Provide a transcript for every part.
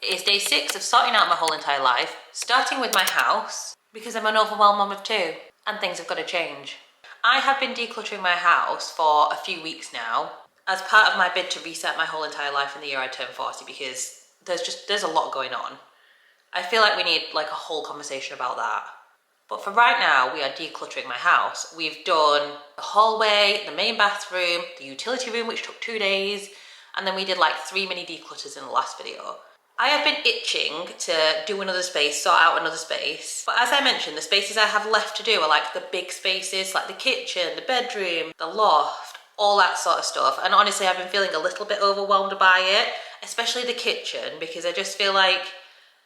It is day 6 of sorting out my whole entire life, starting with my house, because I'm an overwhelmed mum of 2, and things have got to change. I have been decluttering my house for a few weeks now, as part of my bid to reset my whole entire life in the year I turn 40, because there's a lot going on. I feel like we need like a whole conversation about that. But for right now, we are decluttering my house. We've done the hallway, the main bathroom, the utility room, which took 2 days, and then we did like 3 mini declutters in the last video. I have been itching to do another space, sort out another space. But as I mentioned, the spaces I have left to do are like the big spaces, like the kitchen, the bedroom, the loft, all that sort of stuff. And honestly, I've been feeling a little bit overwhelmed by it, especially the kitchen, because I just feel like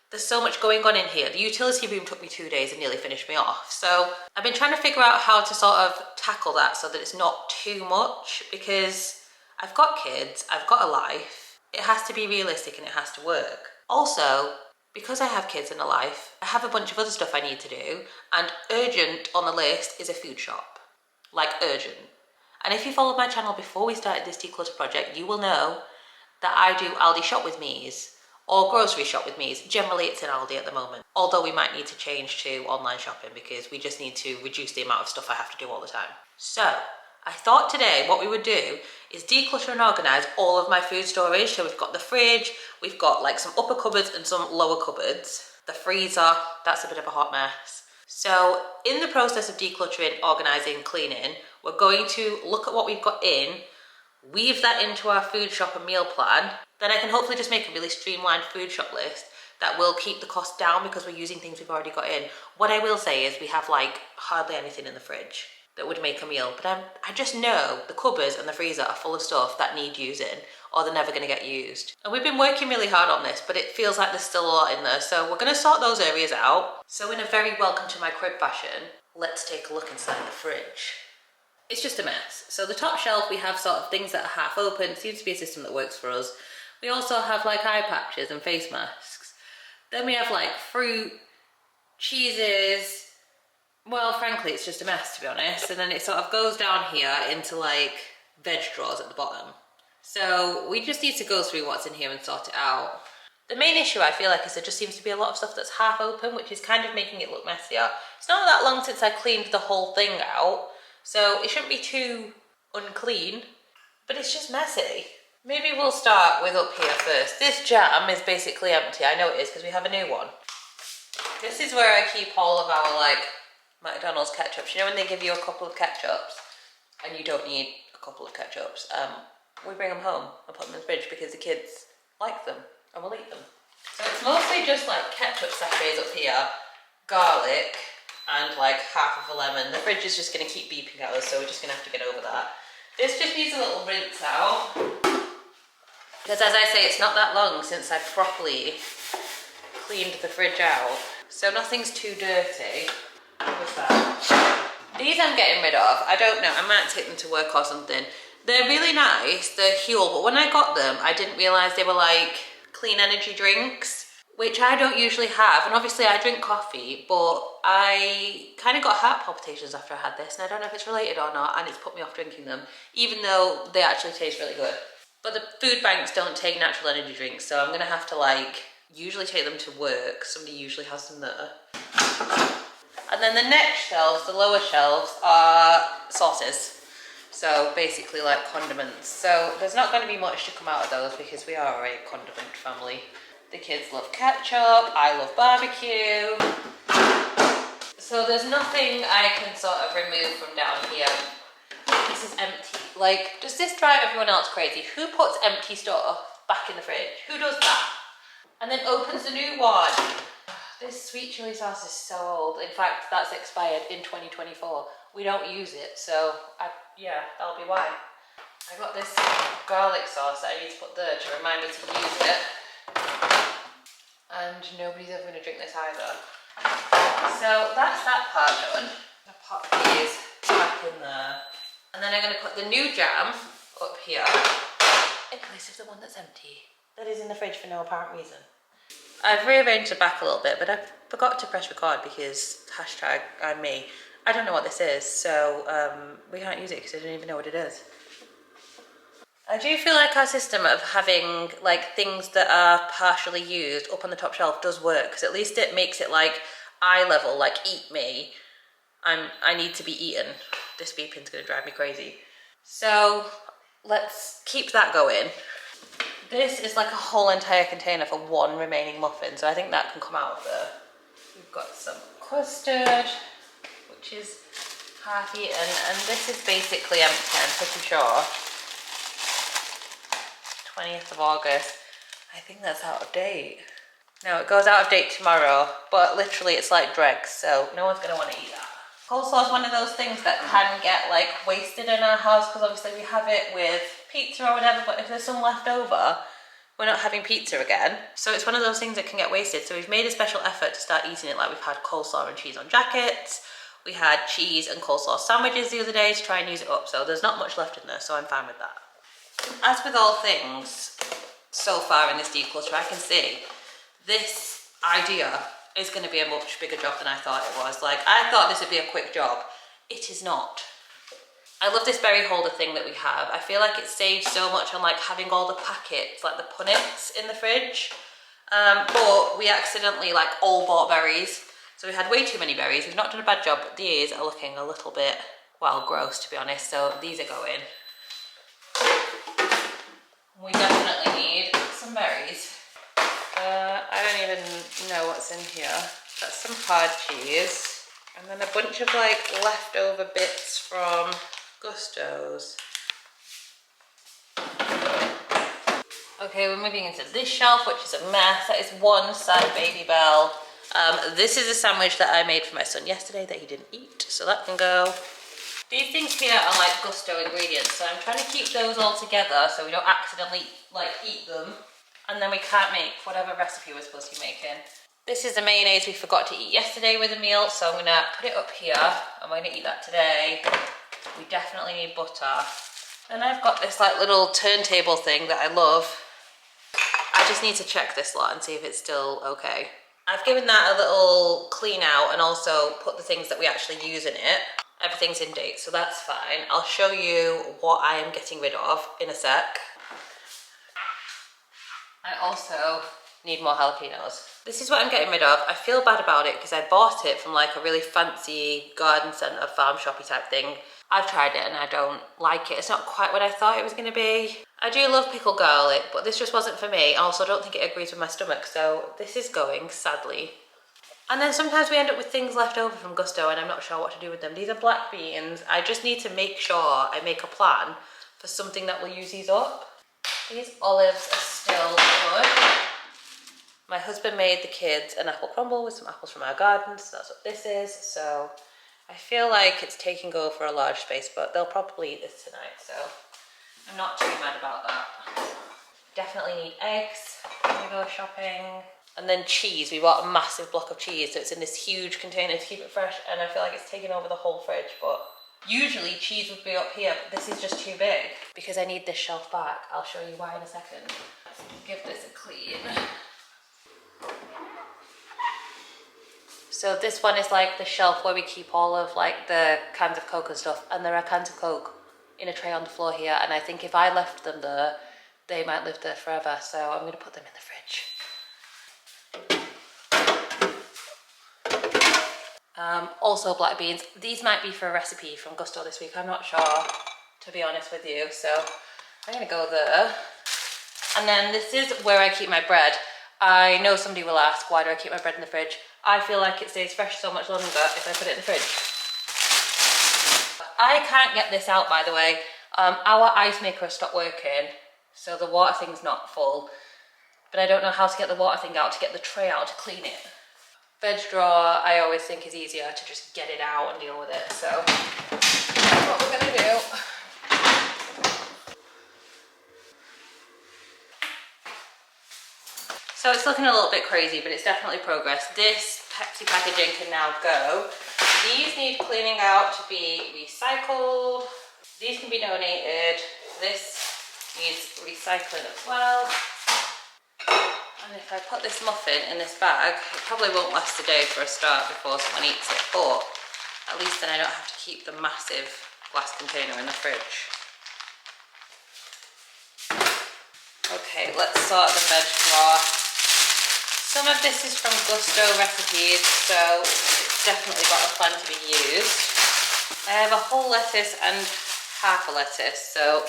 there's so much going on in here. The utility room took me 2 days and nearly finished me off. So I've been trying to figure out how to sort of tackle that so that it's not too much, because I've got kids, I've got a life. It has to be realistic and it has to work. Also, because I have kids and a life, I have a bunch of other stuff I need to do, and urgent on the list is a food shop. Like urgent. And if you followed my channel before we started this declutter project, you will know that I do Aldi shop with me's or grocery shop with me's. Generally it's in Aldi at the moment, although we might need to change to online shopping because we just need to reduce the amount of stuff I have to do all the time. So I thought today what we would do is declutter and organise all of my food storage. So we've got the fridge, we've got like some upper cupboards and some lower cupboards. The freezer, that's a bit of a hot mess. So in the process of decluttering, organising, cleaning, we're going to look at what we've got in, weave that into our food shop and meal plan. Then I can hopefully just make a really streamlined food shop list that will keep the cost down because we're using things we've already got in. What I will say is we have like hardly anything in the fridge that would make a meal, but I just know the cupboards and the freezer are full of stuff that need using or they're never going to get used. And we've been working really hard on this, but it feels like there's still a lot in there, so we're going to sort those areas out. So in a very welcome to my crib fashion, let's take a look inside the fridge. It's just a mess. So the top shelf, we have sort of things that are half open. It seems to be a system that works for us. We also have like eye patches and face masks. Then we have like fruit, cheeses. Well, frankly, it's just a mess, to be honest. And then it sort of goes down here into like veg drawers at the bottom. So we just need to go through what's in here and sort it out. The main issue I feel like is there just seems to be a lot of stuff that's half open, which is kind of making it look messier. It's not that long since I cleaned the whole thing out, so it shouldn't be too unclean, but it's just messy. Maybe we'll start with up here first. This jam is basically empty. I know it is because we have a new one. This is where I keep all of our like McDonald's ketchups. You know when they give you a couple of ketchups and you don't need a couple of ketchups? We bring them home and put them in the fridge because the kids like them and we'll eat them. So it's mostly just like ketchup sachets up here, garlic, and like half of a lemon. The fridge is just going to keep beeping at us, so we're just going to have to get over that. This just needs a little rinse out. Because as I say, it's not that long since I properly cleaned the fridge out. So nothing's too dirty. What's that? These I'm getting rid of. I don't know, I might take them to work or something. They're really nice, they're Huel, but when I got them, I didn't realise they were like clean energy drinks, which I don't usually have. And obviously I drink coffee, but I kind of got heart palpitations after I had this, and I don't know if it's related or not, and it's put me off drinking them, even though they actually taste really good. But the food banks don't take natural energy drinks, so I'm gonna have to like usually take them to work. Somebody usually has them there. And then the next shelves, the lower shelves, are sauces. So basically like condiments. So there's not going to be much to come out of those because we are a condiment family. The kids love ketchup, I love barbecue. So there's nothing I can sort of remove from down here. This is empty. Like, does this drive everyone else crazy? Who puts empty stuff back in the fridge? Who does that? And then opens the new one. This sweet chili sauce is so old. In fact, that's expired in 2024. We don't use it, so yeah, that'll be why. I got this garlic sauce that I need to put there to remind me to use it. And nobody's ever gonna drink this either. So that's that part done. I'm gonna pop these back in there. And then I'm gonna put the new jam up here in place of the one that's empty. That is in the fridge for no apparent reason. I've rearranged the back a little bit, but I forgot to press record because hashtag I'm me. I don't know what this is, so we can't use it because I don't even know what it is. I do feel like our system of having like things that are partially used up on the top shelf does work, because at least it makes it like eye level, like eat me. I need to be eaten. This beeping's gonna drive me crazy. So let's keep that going. This is like a whole entire container for one remaining muffin, so I think that can come out of there. We've got some custard, which is half eaten, and this is basically empty, I'm pretty sure. 20th of August. I think that's out of date. No, it goes out of date tomorrow, but literally it's like dregs, so no one's gonna want to eat that. Coleslaw is one of those things that can get like wasted in our house, because obviously we have it with pizza or whatever, but if there's some left over, we're not having pizza again. So it's one of those things that can get wasted. So we've made a special effort to start eating it. Like we've had coleslaw and cheese on jackets. We had cheese and coleslaw sandwiches the other day to try and use it up. So there's not much left in there, so I'm fine with that. As with all things so far in this declutter, I can see this idea is going to be a much bigger job than I thought it was. Like, I thought this would be a quick job. It is not. I love this berry holder thing that we have. I feel like it saves so much on like having all the packets, like the punnets in the fridge. But we accidentally like all bought berries. So we had way too many berries. We've not done a bad job, but these are looking a little bit, well, gross to be honest. So these are going. We definitely need some berries. I don't even know what's in here. That's some hard cheese. And then a bunch of like leftover bits from Gusto's. Okay, we're moving into this shelf, which is a mess. That is one sad Baby Bell. This is a sandwich that I made for my son yesterday that he didn't eat, so that can go. These things here are like Gusto ingredients, so I'm trying to keep those all together so we don't accidentally like eat them, and then we can't make whatever recipe we're supposed to be making. This is the mayonnaise we forgot to eat yesterday with a meal, so I'm gonna put it up here. I'm gonna eat that today. We definitely need butter. And I've got this like little turntable thing that I love. I just need to check this lot and see if it's still okay. I've given that a little clean out and also put the things that we actually use in it. Everything's in date, so that's fine. I'll show you what I am getting rid of in a sec. I also need more jalapenos. This is what I'm getting rid of. I feel bad about it because I bought it from like a really fancy garden centre farm shoppy type thing. I've tried it and I don't like it. It's not quite what I thought it was going to be. I do love pickled garlic, but this just wasn't for me. I also don't think it agrees with my stomach, so this is going, sadly. And then sometimes we end up with things left over from Gusto and I'm not sure what to do with them. These are black beans. I just need to make sure I make a plan for something that will use these up. These olives are still good. My husband made the kids an apple crumble with some apples from our garden, so that's what this is. So I feel like it's taking over a large space, but they'll probably eat this tonight, so I'm not too mad about that. Definitely need eggs when we go shopping. And then cheese. We bought a massive block of cheese, so it's in this huge container to keep it fresh, and I feel like it's taking over the whole fridge, but usually cheese would be up here, but this is just too big because I need this shelf back. I'll show you why in a second. Give this a clean. So this one is like the shelf where we keep all of like the cans of Coke and stuff, and there are cans of Coke in a tray on the floor here, and I think if I left them there, they might live there forever, so I'm going to put them in the fridge. Also black beans. These might be for a recipe from Gusto this week, I'm not sure, to be honest with you, so I'm going to go there. And then this is where I keep my bread. I know somebody will ask, why do I keep my bread in the fridge? I feel like it stays fresh so much longer if I put it in the fridge. I can't get this out, by the way. Our ice maker has stopped working, so the water thing's not full, but I don't know how to get the water thing out to get the tray out to clean it. Veg drawer, I always think is easier to just get it out and deal with it, so that's what we're gonna do. So it's looking a little bit crazy, but it's definitely progress. This Pepsi packaging can now go. These need cleaning out to be recycled. These can be donated. This needs recycling as well. And if I put this muffin in this bag, it probably won't last a day for a start before someone eats it, but at least then I don't have to keep the massive glass container in the fridge. Okay, let's sort the veg drawer. Some of this is from Gusto recipes, so it's definitely got a plan to be used. I have a whole lettuce and half a lettuce, so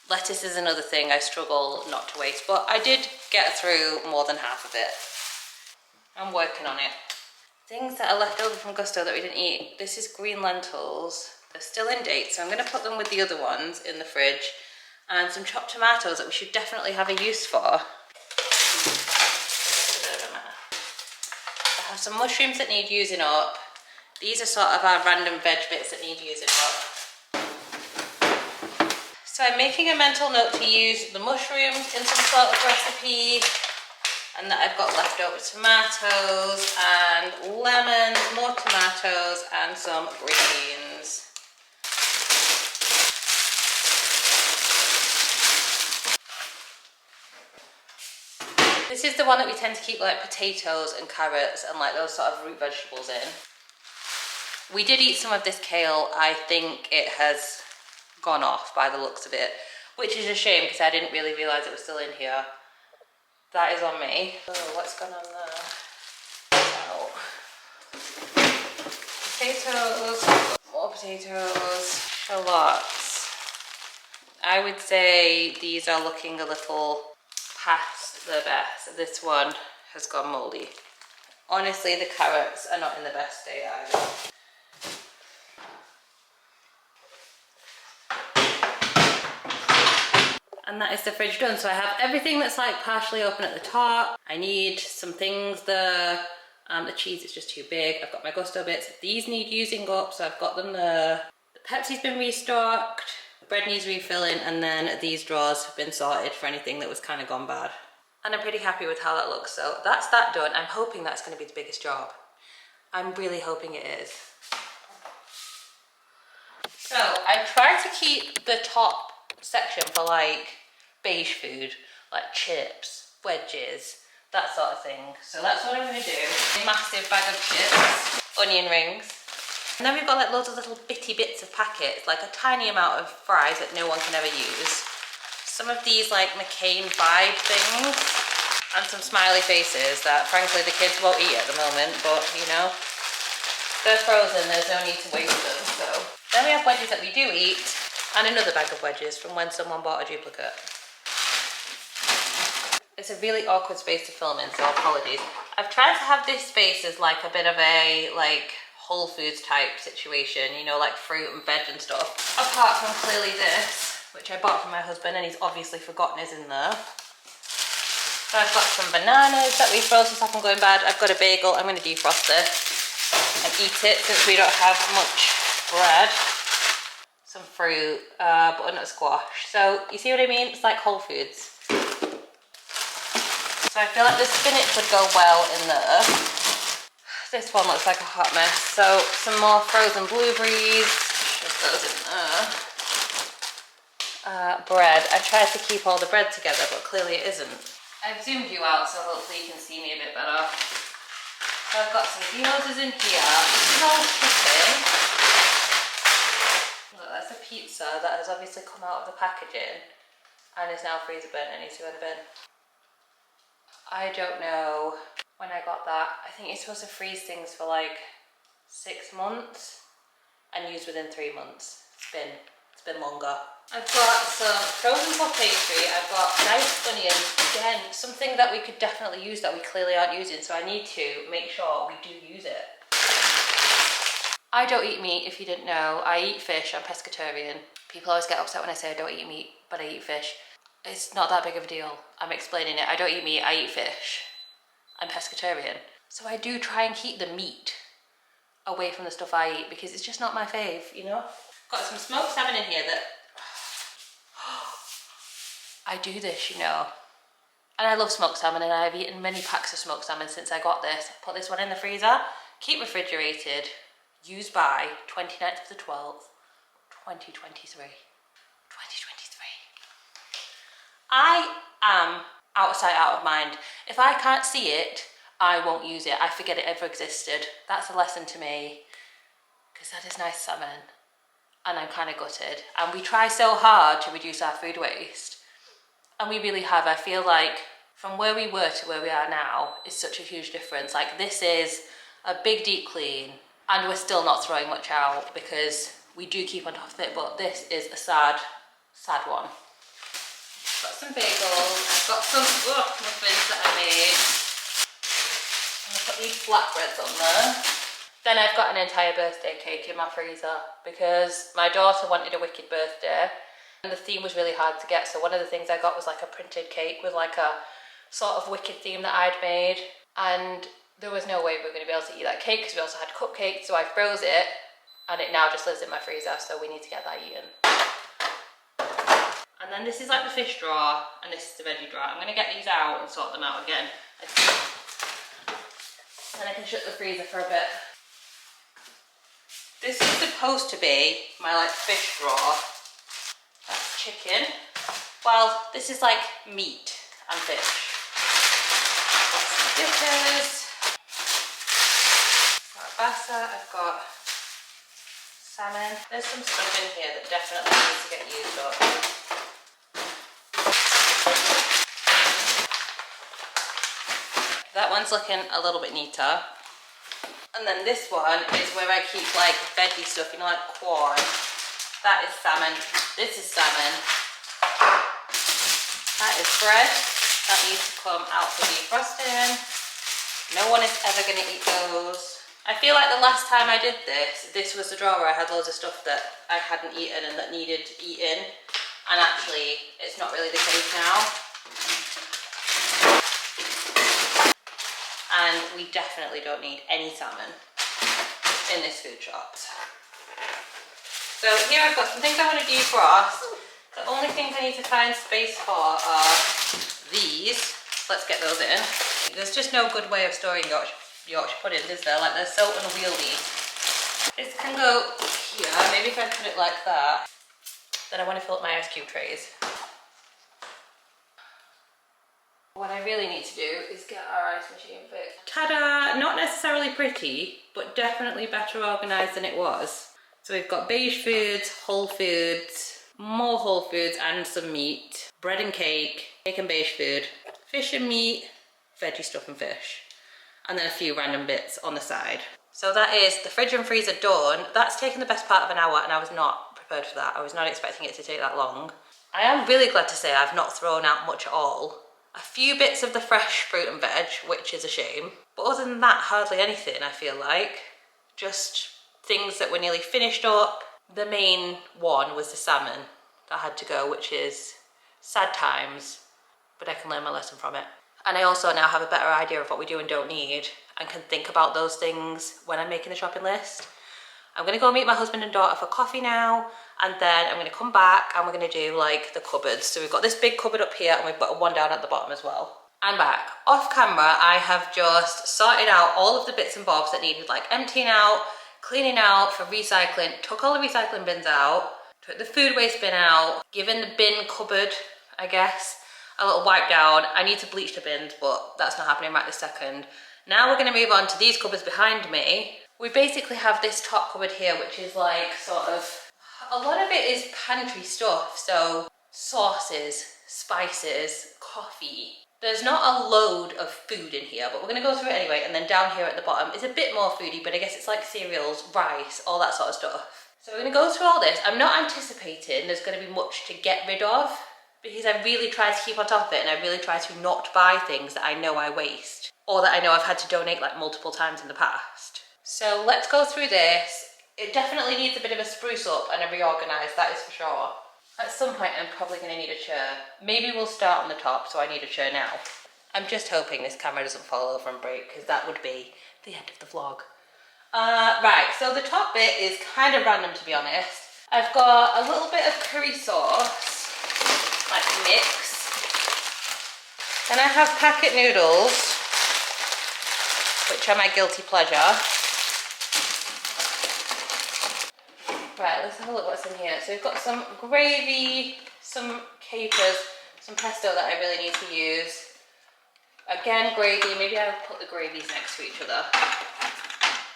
lettuce is another thing I struggle not to waste, but I did get through more than half of it. I'm working on it. Things that are left over from Gusto that we didn't eat. This is green lentils. They're still in date, so I'm going to put them with the other ones in the fridge. And some chopped tomatoes that we should definitely have a use for. I have some mushrooms that need using up. These are sort of our random veg bits that need using up. So I'm making a mental note to use the mushrooms in some sort of recipe, and that I've got leftover tomatoes and lemons, more tomatoes and some greens. This is the one that we tend to keep like potatoes and carrots and like those sort of root vegetables in. We did eat some of this kale. I think it has gone off by the looks of it, which is a shame because I didn't really realise it was still in here. That is on me. Oh, what's gone on there? Oh. Potatoes, more potatoes, shallots. I would say these are looking a little past the best. This one has gone mouldy. Honestly, the carrots are not in the best state either. And that is the fridge done. So I have everything that's like partially open at the top. I need some things, the cheese is just too big. I've got my Gusto bits. These need using up, so I've got them there. The Pepsi's been restocked. The bread needs refilling, and then these drawers have been sorted for anything that was kind of gone bad. And I'm pretty happy with how that looks. So that's that done. I'm hoping that's going to be the biggest job. I'm really hoping it is. So I try to keep the top section for like beige food, like chips, wedges, that sort of thing. So that's what I'm going to do. A massive bag of chips, onion rings, and then we've got like loads of little bitty bits of packets, like a tiny amount of fries that no one can ever use. Some of these like McCain vibe things, and some smiley faces that frankly the kids won't eat at the moment, but you know, they're frozen, there's no need to waste them. So then we have wedges that we do eat, and another bag of wedges from when someone bought a duplicate. It's a really awkward space to film in, so apologies. I've tried to have this space as like a bit of a like Whole Foods type situation, you know, like fruit and veg and stuff. Apart from clearly this, which I bought for my husband and he's obviously forgotten is in there. So I've got some bananas that we froze this up and going bad. I've got a bagel. I'm going to defrost this and eat it since we don't have much bread. Some fruit, butternut squash. So you see what I mean? It's like Whole Foods. So I feel like the spinach would go well in there. This one looks like a hot mess. So some more frozen blueberries. Shove those in there. Bread. I tried to keep all the bread together, but clearly it isn't. I've zoomed you out so hopefully you can see me a bit better. So I've got some gyozas in here. This is all chicken. Look, that's a pizza that has obviously come out of the packaging and is now freezer burnt and needs to go in the bin. I don't know when I got that. I think you're supposed to freeze things for like 6 months and use within 3 months. It's been longer. I've got some frozen for pastry. I've got diced onions. Again, something that we could definitely use that we clearly aren't using, so I need to make sure we do use it. I don't eat meat, if you didn't know. I eat fish. I'm pescatarian. People always get upset when I say I don't eat meat, but I eat fish. It's not that big of a deal. I'm explaining it. I don't eat meat, I eat fish. I'm pescatarian. So I do try and keep the meat away from the stuff I eat because it's just not my fave, you know? Got some smoked salmon in here that... I do this, you know. And I love smoked salmon and I've eaten many packs of smoked salmon since I got this. Put this one in the freezer, keep refrigerated, use by 29th of the 12th, 2023. I am out of sight, out of mind. If I can't see it, I won't use it. I forget it ever existed. That's a lesson to me, because that is nice salmon, and I'm kind of gutted. And we try so hard to reduce our food waste, And we really have. I feel like from where we were to where we are now is such a huge difference. Like this is a big deep clean and we're still not throwing much out because we do keep on top of it, but this is a sad one. Got some bagels, I've got some muffins that I made. I'm gonna put these flatbreads on there. Then I've got an entire birthday cake in my freezer because my daughter wanted a wicked birthday and the theme was really hard to get. So one of the things I got was like a printed cake with like a sort of wicked theme that I'd made. And there was no way we were going to be able to eat that cake because we also had cupcakes. So I froze it and it now just lives in my freezer. So we need to get that eaten. And then this is like the fish drawer and this is the veggie drawer. I'm going to get these out and sort them out again. And I can shut the freezer for a bit. This is supposed to be my like fish drawer. That's chicken. Well, this is like meat and fish. Got some dippers. Got basa, I've got salmon. There's some stuff in here that definitely needs to get used up. That one's looking a little bit neater. And then this one is where I keep like veggie stuff, you know, like corn. That is salmon. This is salmon. That is bread. That needs to come out for defrosting. No one is ever going to eat those. I feel like the last time I did this, this was the drawer where I had loads of stuff that I hadn't eaten and that needed eating. And actually, it's not really the case now. And we definitely don't need any salmon in this food shop. So here I've got some things I want to defrost. The only things I need to find space for are these. Let's get those in. There's just no good way of storing Yorkshire puddings, is there? Like they're so unwieldy. This can go here. Maybe if I put it like that. Then I want to fill up my ice cube trays. What I really need to do is get our ice machine fixed. Ta-da! Not necessarily pretty, but definitely better organised than it was. So we've got beige foods, whole foods, more whole foods and some meat, bread and cake and beige food, fish and meat, veggie stuff and fish, and then a few random bits on the side. So that is the fridge and freezer done. That's taken the best part of an hour and I was not prepared for that. I was not expecting it to take that long. I am really glad to say I've not thrown out much at all. A few bits of the fresh fruit and veg, which is a shame. But other than that, hardly anything, I feel like. Just things that were nearly finished up. The main one was the salmon that had to go, which is sad times, but I can learn my lesson from it. And I also now have a better idea of what we do and don't need and can think about those things when I'm making the shopping list. I'm gonna go meet my husband and daughter for coffee now, and then I'm gonna come back and we're gonna do like the cupboards. So we've got this big cupboard up here and we've got one down at the bottom as well. I'm back. Off camera, I have just sorted out all of the bits and bobs that needed like emptying out, cleaning out for recycling, took all the recycling bins out, took the food waste bin out, given the bin cupboard, I guess, a little wipe down. I need to bleach the bins, but that's not happening right this second. Now we're gonna move on to these cupboards behind me. We basically have this top cupboard here, which is like sort of, a lot of it is pantry stuff. So sauces, spices, coffee. There's not a load of food in here, but we're gonna go through it anyway. And then down here at the bottom is a bit more foodie, but I guess it's like cereals, rice, all that sort of stuff. So we're gonna go through all this. I'm not anticipating there's gonna be much to get rid of because I really try to keep on top of it and I really try to not buy things that I know I waste or that I know I've had to donate like multiple times in the past. So let's go through this. It definitely needs a bit of a spruce up and a reorganise, that is for sure. At some point I'm probably going to need a chair. Maybe we'll start on the top, so I need a chair now. I'm just hoping this camera doesn't fall over and break because that would be the end of the vlog. Right, so the top bit is kind of random to be honest. I've got a little bit of curry sauce, like mix. Then I have packet noodles, which are my guilty pleasure. Right, let's have a look what's in here. So we've got some gravy, some capers, some pesto that I really need to use. Again, gravy. Maybe I'll put the gravies next to each other.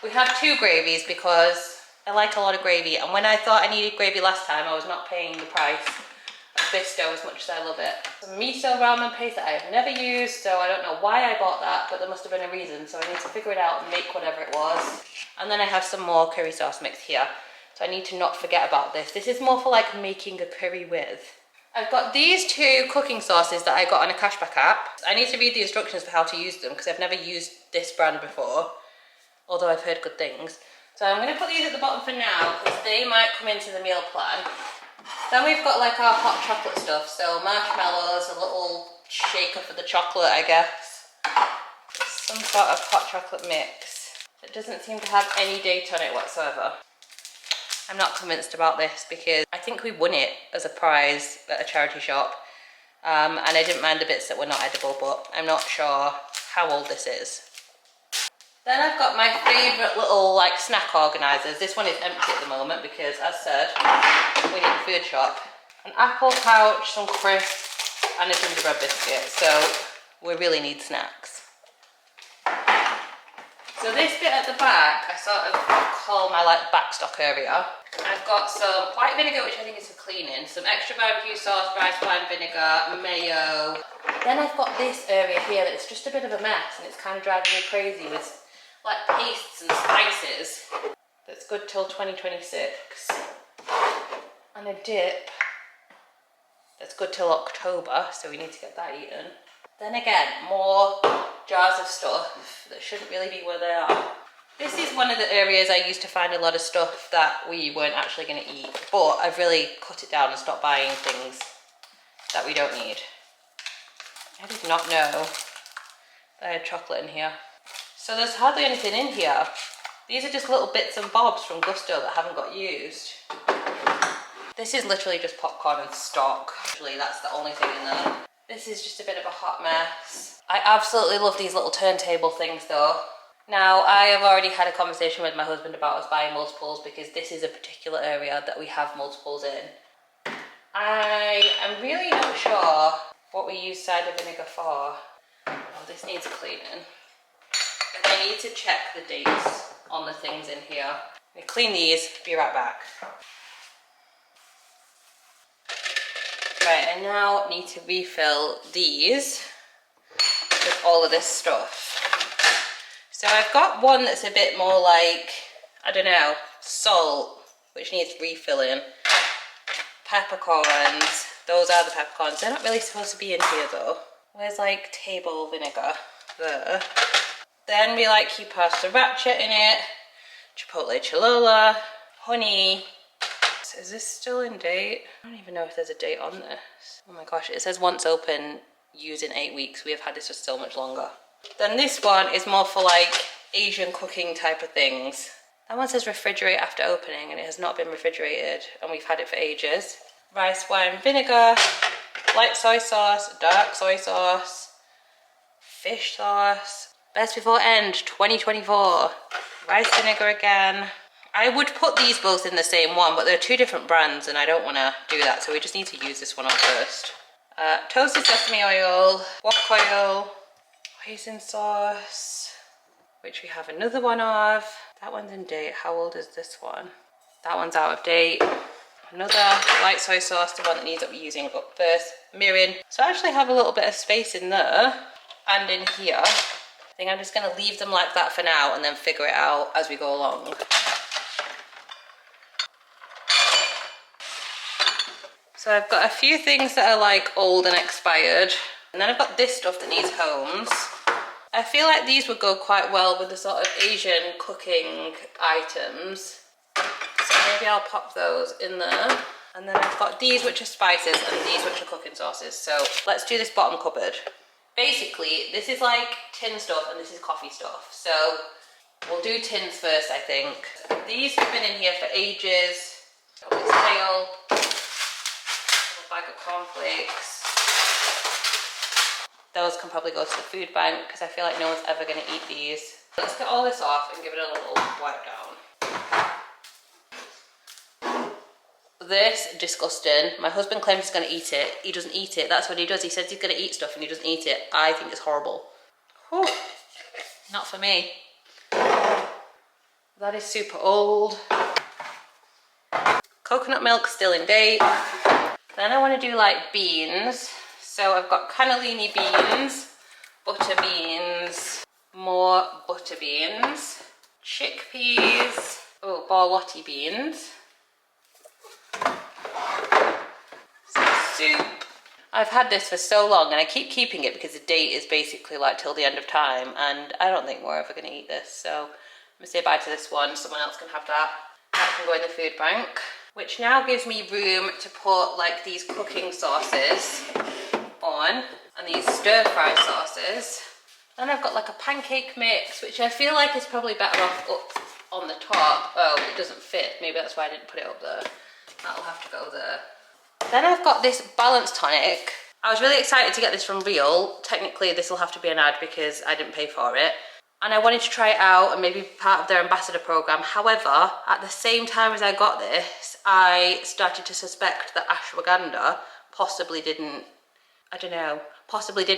We have two gravies because I like a lot of gravy. And when I thought I needed gravy last time, I was not paying the price of Bisco as much as I love it. Some miso ramen paste that I have never used, so I don't know why I bought that, but there must have been a reason, so I need to figure it out and make whatever it was. And then I have some more curry sauce mix here, so I need to not forget about this. This is more for like making a curry with. I've got these two cooking sauces that I got on a cashback app. I need to read the instructions for how to use them because I've never used this brand before, although I've heard good things. So I'm going to put these at the bottom for now because they might come into the meal plan. Then we've got like our hot chocolate stuff, so marshmallows, a little shaker for the chocolate, I guess. Some sort of hot chocolate mix. It doesn't seem to have any date on it whatsoever. I'm not convinced about this because I think we won it as a prize at a charity shop, and I didn't mind the bits that were not edible, but I'm not sure how old this is. Then I've got my favourite little like snack organisers. This one is empty at the moment because, as said, we need a food shop. An apple pouch, some crisps, and a gingerbread biscuit, so we really need snacks. So this bit at the back, I sort of call my like backstock area. I've got some white vinegar, which I think is for cleaning, some extra barbecue sauce, rice wine vinegar, mayo. Then I've got this area here that's just a bit of a mess and it's kind of driving me crazy with like pastes and spices. That's good till 2026. And a dip that's good till October, so we need to get that eaten. Then again, more jars of stuff that shouldn't really be where they are. This is one of the areas I used to find a lot of stuff that we weren't actually going to eat, but I've really cut it down and stopped buying things that we don't need. I did not know that I had chocolate in here. So there's hardly anything in here. These are just little bits and bobs from Gusto that haven't got used. This is literally just popcorn and stock. Actually, that's the only thing in there. This is just a bit of a hot mess. I absolutely love these little turntable things though. Now, I have already had a conversation with my husband about us buying multiples because this is a particular area that we have multiples in. I am really not sure what we use cider vinegar for. Oh, this needs cleaning. And I need to check the dates on the things in here. We clean these, be right back. Right, I now need to refill these with all of this stuff. So I've got one that's a bit more like, I don't know, salt, which needs refilling. Peppercorns, those are the peppercorns. They're not really supposed to be in here though. Where's like table vinegar? There. Then we like cuppa sriracha in it, chipotle cholola, honey. Is this still in date? I don't even know if there's a date on this. Oh my gosh, it says once open, use in 8 weeks. We have had this for so much longer. Then this one is more for like Asian cooking type of things. That one says refrigerate after opening and it has not been refrigerated and we've had it for ages. Rice wine vinegar, light soy sauce, dark soy sauce, fish sauce. Best before end 2024. Rice vinegar again. I would put these both in the same one, but they're two different brands and I don't want to do that, so we just need to use this one up first. Toasted sesame oil, wok oil, hoisin sauce, which we have another one of. That one's in date. How old is this one? That one's out of date. Another light soy sauce, the one that needs using up first. Mirin. So I actually have a little bit of space in there and in here. I think I'm just going to leave them like that for now and then figure it out as we go along. So I've got a few things that are like old and expired. And then I've got this stuff that needs homes. I feel like these would go quite well with the sort of Asian cooking items. So maybe I'll pop those in there. And then I've got these which are spices and these which are cooking sauces. So let's do this bottom cupboard. Basically, this is like tin stuff and this is coffee stuff. So we'll do tins first, I think. These have been in here for ages. Probably stale. Bag of cornflakes. Those can probably go to the food bank because I feel like no one's ever going to eat these. Let's get all this off and give it a little wipe down. This, disgusting. My husband claims he's going to eat it. He doesn't eat it. That's what he does. He says he's going to eat stuff and he doesn't eat it. I think it's horrible. Whew. Not for me. That is super old. Coconut milk still in date. Then I want to do like beans. So I've got cannellini beans, butter beans, more butter beans, chickpeas, oh, borlotti beans, some soup. I've had this for so long and I keep keeping it because the date is basically like till the end of time and I don't think we're ever going to eat this. So I'm going to say bye to this one, someone else can have that. That can go in the food bank. Which now gives me room to put like these cooking sauces on and these stir fry sauces. Then I've got like a pancake mix, which I feel like is probably better off up on the top. Oh, it doesn't fit. Maybe that's why I didn't put it up there. That'll have to go there. Then I've got this balance tonic. I was really excited to get this from Real. Technically this will have to be an ad because I didn't pay for it. And I wanted to try it out and maybe be part of their ambassador program. However, at the same time as I got this, I started to suspect that ashwagandha possibly didn't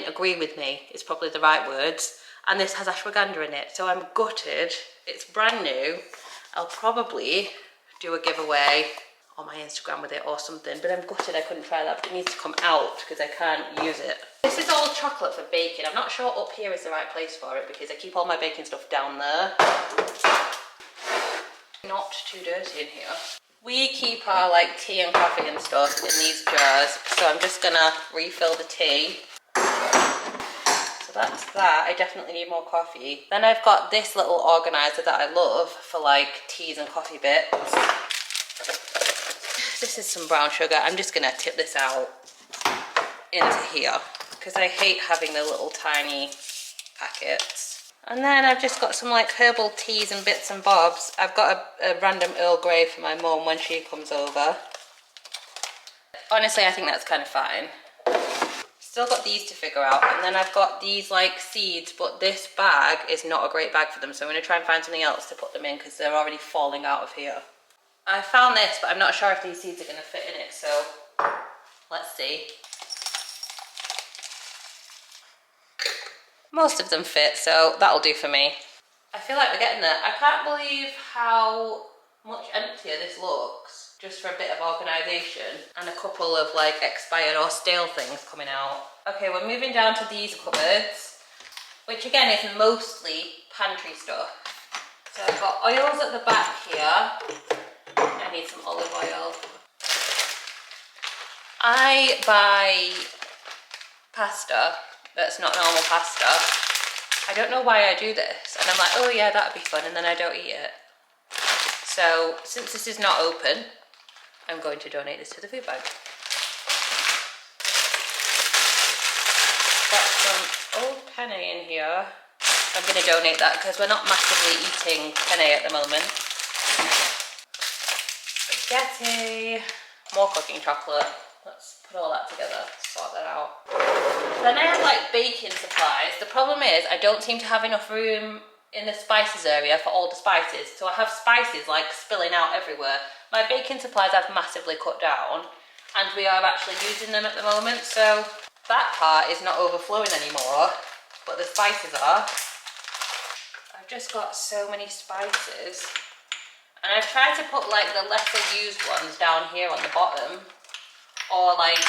agree with me, is probably the right words. And this has ashwagandha in it, so I'm gutted. It's brand new. I'll probably do a giveaway on my Instagram with it or something, but I'm gutted I couldn't try that, but it needs to come out because I can't use it. This is all chocolate for baking. I'm not sure up here is the right place for it because I keep all my baking stuff down there. Not too dirty in here. We keep our like tea and coffee and stuff in these jars, so I'm just gonna refill the tea. So that's that. I definitely need more coffee. Then I've got this little organizer that I love for like teas and coffee bits. This is some brown sugar. I'm just gonna tip this out into here because I hate having the little tiny packets. And then I've just got some like herbal teas and bits and bobs. I've got a random Earl Grey for my mum when she comes over. Honestly, I think that's kind of fine. Still got these to figure out. And then I've got these like seeds, but this bag is not a great bag for them. So I'm gonna try and find something else to put them in because they're already falling out of here. I found this, but I'm not sure if these seeds are going to fit in it, so let's see. Most of them fit, so that'll do for me. I feel like we're getting there. I can't believe how much emptier this looks, just for a bit of organisation, and a couple of like expired or stale things coming out. Okay, we're moving down to these cupboards, which again is mostly pantry stuff. So I've got oils at the back here. I need some olive oil. I buy pasta that's not normal pasta. I don't know why I do this. And I'm like, oh yeah, that'd be fun. And then I don't eat it. So since this is not open, I'm going to donate this to the food bank. Got some old penne in here. I'm going to donate that because we're not massively eating penne at the moment. Spaghetti, more cooking chocolate. Let's put all that together, sort that out. Then I have like baking supplies. The problem is I don't seem to have enough room in the spices area for all the spices. So I have spices like spilling out everywhere. My baking supplies I've massively cut down and we are actually using them at the moment. So that part is not overflowing anymore, but the spices are. I've just got so many spices. And I've tried to put like the lesser used ones down here on the bottom, or like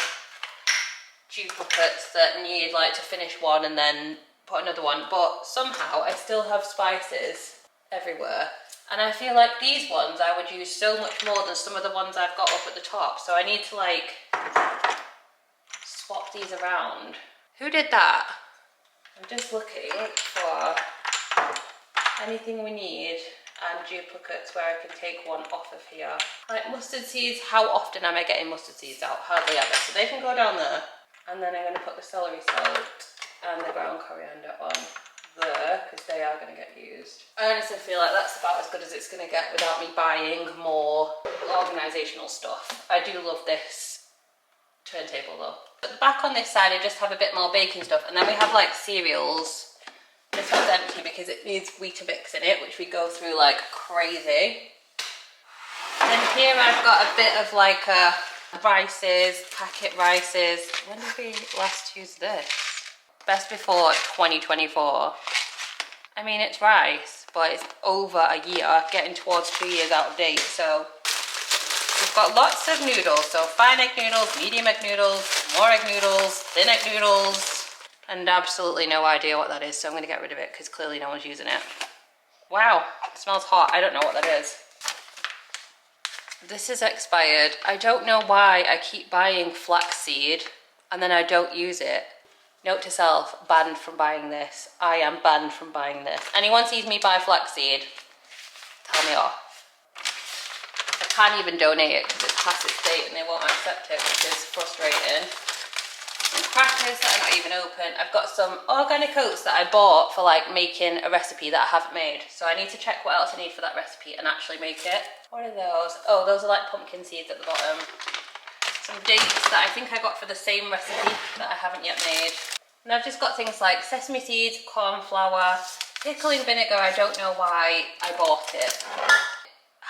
duplicates that need like to finish one and then put another one, but somehow I still have spices everywhere. And I feel like these ones I would use so much more than some of the ones I've got up at the top, so I need to like swap these around. Who did that? I'm just looking for anything we need and duplicates where I can take one off of here. Like mustard seeds, how often am I getting mustard seeds out? Hardly ever. So they can go down there. And then I'm going to put the celery salt and the ground coriander on there because they are going to get used. I honestly feel like that's about as good as it's going to get without me buying more organisational stuff. I do love this turntable though. At the back on this side I just have a bit more baking stuff, and then we have like cereals. This one's empty because it needs Weetabix in it, which we go through like crazy. Then here I've got a bit of like rices, packet rices. When did we last use this? Best before 2024. I mean, it's rice, but it's over a year, getting towards 2 years out of date, so we I've got lots of noodles, so fine egg noodles, medium egg noodles, more egg noodles, thin egg noodles, and absolutely no idea what that is, so I'm going to get rid of it because clearly no one's using it. Wow, it smells hot. I don't know what that is. This is expired. I don't know why I keep buying flaxseed and then I don't use it. Note to self, banned from buying this. I am banned from buying this. Anyone sees me buy flaxseed, tell me off. I can't even donate it because it's past its date and they won't accept it, which is frustrating. Some crackers that are not even open. I've got some organic oats that I bought for like making a recipe that I haven't made. So I need to check what else I need for that recipe and actually make it. What are those? Oh, those are like pumpkin seeds at the bottom. Some dates that I think I got for the same recipe that I haven't yet made. And I've just got things like sesame seeds, corn flour, pickling vinegar. I don't know why I bought it.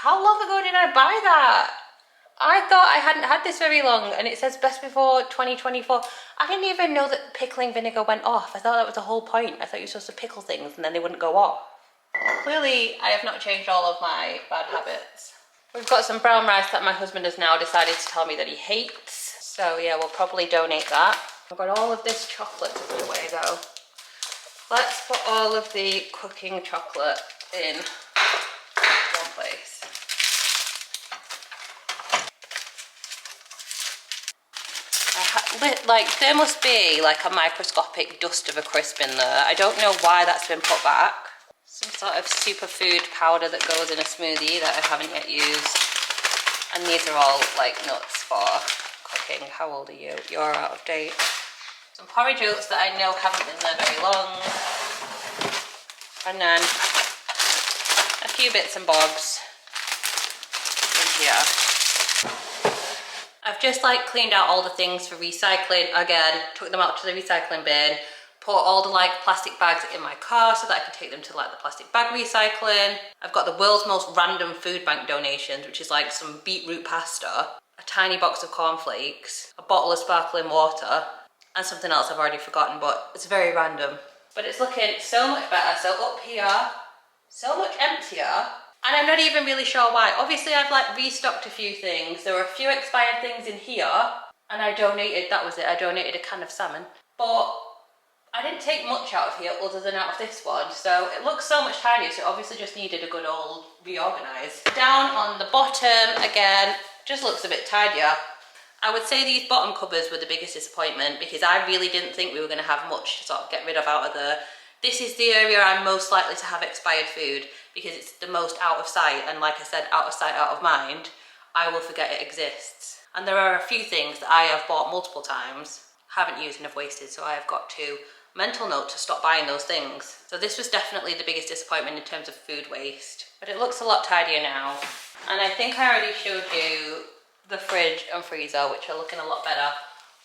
How long ago did I buy that? I thought I hadn't had this very long and it says best before 2024. I didn't even know that pickling vinegar went off. I thought that was the whole point. I thought you were supposed to pickle things and then they wouldn't go off. Clearly, I have not changed all of my bad habits. We've got some brown rice that my husband has now decided to tell me that he hates. So yeah, we'll probably donate that. I've got all of this chocolate to put away though. Let's put all of the cooking chocolate in one place. Like, there must be like a microscopic dust of a crisp in there. I don't know why that's been put back. Some sort of superfood powder that goes in a smoothie that I haven't yet used. And these are all like nuts for cooking. How old are you? You're out of date. Some porridge oats that I know haven't been there very long. And then a few bits and bobs in here. I've just like cleaned out all the things for recycling again, took them out to the recycling bin, put all the like plastic bags in my car so that I can take them to like the plastic bag recycling. I've got the world's most random food bank donations, which is like some beetroot pasta, a tiny box of cornflakes, a bottle of sparkling water, and something else I've already forgotten, but it's very random. But it's looking so much better. So up here, so much emptier. And I'm not even really sure why. Obviously I've like restocked a few things. There were a few expired things in here and I donated, that was it, I donated a can of salmon. But I didn't take much out of here other than out of this one. So it looks so much tidier, so it obviously just needed a good old reorganise. Down on the bottom, again, just looks a bit tidier. I would say these bottom cupboards were the biggest disappointment because I really didn't think we were going to have much to sort of get rid of out of there. This is the area I'm most likely to have expired food because it's the most out of sight, and like I said, out of sight, out of mind. I will forget it exists. And there are a few things that I have bought multiple times, haven't used and have wasted, so I have got to mental note to stop buying those things. So this was definitely the biggest disappointment in terms of food waste. But it looks a lot tidier now. And I think I already showed you the fridge and freezer, which are looking a lot better.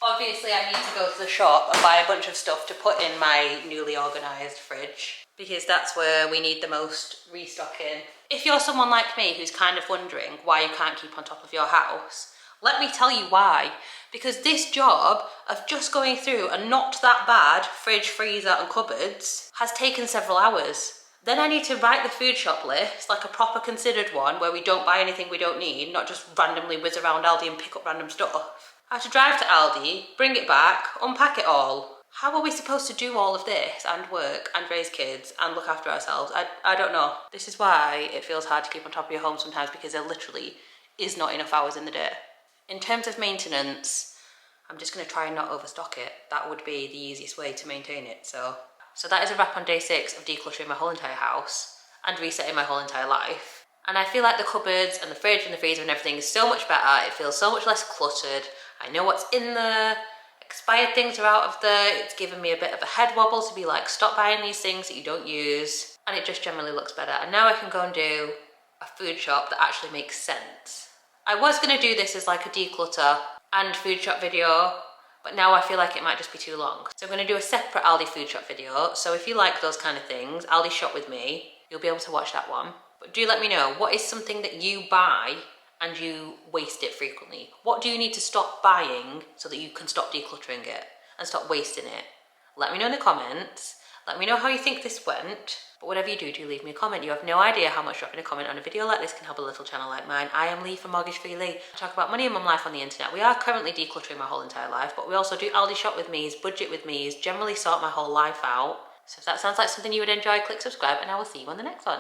Obviously I need to go to the shop and buy a bunch of stuff to put in my newly organised fridge because that's where we need the most restocking. If you're someone like me who's kind of wondering why you can't keep on top of your house, let me tell you why. Because this job of just going through a not that bad fridge, freezer and cupboards has taken several hours. Then I need to write the food shop list, like a proper considered one where we don't buy anything we don't need, not just randomly whiz around Aldi and pick up random stuff. I have to drive to Aldi, bring it back, unpack it all. How are we supposed to do all of this and work and raise kids and look after ourselves? I don't know. This is why it feels hard to keep on top of your home sometimes because there literally is not enough hours in the day. In terms of maintenance, I'm just going to try and not overstock it. That would be the easiest way to maintain it. So that is a wrap on day 6 of decluttering my whole entire house and resetting my whole entire life. And I feel like the cupboards and the fridge and the freezer and everything is so much better. It feels so much less cluttered. I know what's in there. Expired things are out of there. It's given me a bit of a head wobble to be like, stop buying these things that you don't use. And it just generally looks better. And now I can go and do a food shop that actually makes sense. I was going to do this as like a declutter and food shop video, but now I feel like it might just be too long. So I'm going to do a separate Aldi food shop video. So if you like those kind of things, Aldi shop with me, you'll be able to watch that one. But do let me know, what is something that you buy and you waste it frequently? What do you need to stop buying so that you can stop decluttering it and stop wasting it? Let me know in the comments. Let me know how you think this went. But whatever you do, do leave me a comment. You have no idea how much dropping a comment on a video like this can help a little channel like mine. I am Lee from Mortgage Free Lee. I talk about money and mum life on the internet. We are currently decluttering my whole entire life, but we also do Aldi shop with me's, budget with me's, generally sort my whole life out. So if that sounds like something you would enjoy, click subscribe and I will see you on the next one.